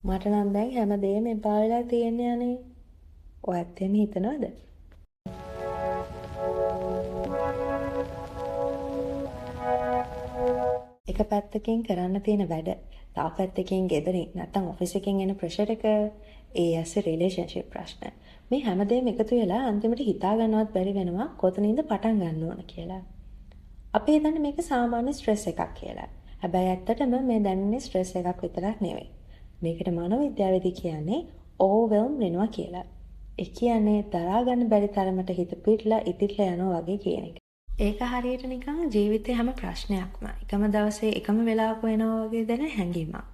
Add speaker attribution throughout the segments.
Speaker 1: මට නම් දැන් හැමදේම එපා වෙලා තියෙන්නේ අනේ. ඔයත් එහෙම හිතනවද? එක පැත්තකින් කරන්න තියෙන වැඩ, තව පැත්තකින් ගෙදරින් නැත්නම් ඔෆිස් එකෙන් එන ප්‍රෙෂර් එක, ඒ ඇස්සේ රිලේෂන්ෂිප් ප්‍රශ්න. මේ හැමදේම එකතු වෙලා අන්තිමට හිතා ගන්නවත් බැරි වෙනවා කොතනින්ද පටන් ගන්න ඕන කියලා. අපි හිතන්නේ මේක සාමාන්‍ය ස්ට්‍රෙස් එකක් කියලා. හැබැයි ඇත්තටම මේ දැනෙන්නේ ස්ට්‍රෙස් එකක් විතරක් නෙවෙයි. මේකට මනෝවිද්‍යාවේදී කියන්නේ ඕවර්වෙල්ම් වෙනවා කියලා. ඒ කියන්නේ දරා ගන්න බැරි තරමට හිත පිටලා ඉතිරිලා යනවා වගේ කියන එක. ඒක හරියට නිකන් ජීවිතේ හැම ප්‍රශ්නයක්ම එකම දවසේ එකම වෙලාවක වෙනවා වගේ දැනෙන හැඟීමක්.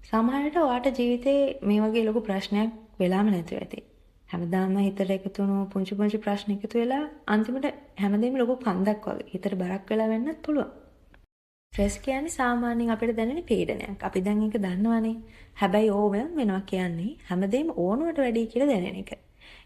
Speaker 1: සමහර විට ඔයාට ජීවිතේ මේ වගේ ලොකු ප්‍රශ්නයක් වෙලාම නැතුව ඇති. හැමදාම හිතට එකතු වුණු පුංචි පුංචි ප්‍රශ්න එකතු වෙලා අන්තිමට හැමදේම ලොකු කන්දක් වගේ හිතට බරක් වෙලා වෙන්නත් පුළුවන්. ස්ට්‍රෙස් කියන්නේ සාමාන්‍යයෙන් අපිට දැනෙන පීඩනයක්. අපි දැන් ඒක දන්නවනේ. හැබැයි ඕවර්වෙල්ම් වෙනවා කියන්නේ හැමදේම ඕනුවට වැඩි කියලා දැනෙන එක.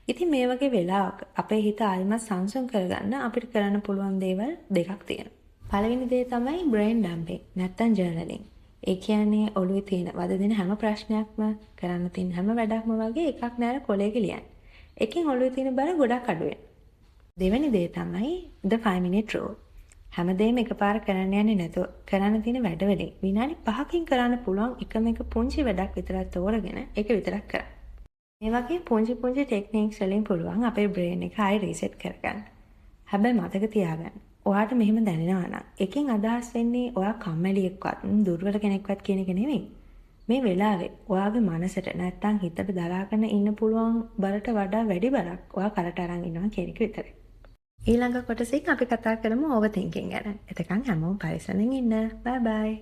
Speaker 1: ඉතින් මේ වගේ වෙලාවක අපේ හිත ආයිමත් සංසුන් කරගන්න අපිට කරන්න පුළුවන් දේවල් දෙකක් තියෙනවා. පළවෙනි දේ තමයි බ්‍රේන් ඩම්පින් නැත්තම් ජර්නලින්. ඒ කියන්නේ ඔළුවේ තියෙන වද දෙන හැම ප්‍රශ්නයක්ම කරන්න තියෙන හැම වැඩක්ම වගේ එකක් නෑර කොලයක ලියන්න. එකෙන් ඔළුවේ තියෙන බර ගොඩක් අඩු වෙනවා. දෙවෙනි දේ තමයි the 5 minute rule. හැමදේම එකපාර කරන්න යන්නේ නැතුව කරන්න තියෙන වැඩවලින් විනාඩි 5කින් කරන්න පුළුවන් එකම එක පුංචි වැඩක් විතරක් තෝරගෙන ඒක විතරක් කරන්න. මේ වගේ පුංචි පුංචි ටෙක්නික්ස් වලින් පුළුවන් අපේ බ්‍රේන් එක ආයෙ රීසෙට් කරගන්න. හැබැයි මතක තියාගන්න. ඔයාට මෙහෙම දැනෙනවා නම් එකෙන් අදහස් වෙන්නේ ඔයා කම්මැලියෙක්වත් දුර්වල කෙනෙක්වත් කියන එක නෙමෙයි. මේ වෙලාවේ ඔයාගේ මනසට නැත්තම් හිතට දරාගෙන ඉන්න පුළුවන් බරට වඩා වැඩි බරක් ඔයා කරට අරන් ඉන්නවා කියන එක විතරයි. ඊළඟ කොටසින් අපි කතා කරමු ඕවර් තින්කින් ගැන. එතකන් හැමෝම පරිස්සමෙන් ඉන්න. බයි බයි.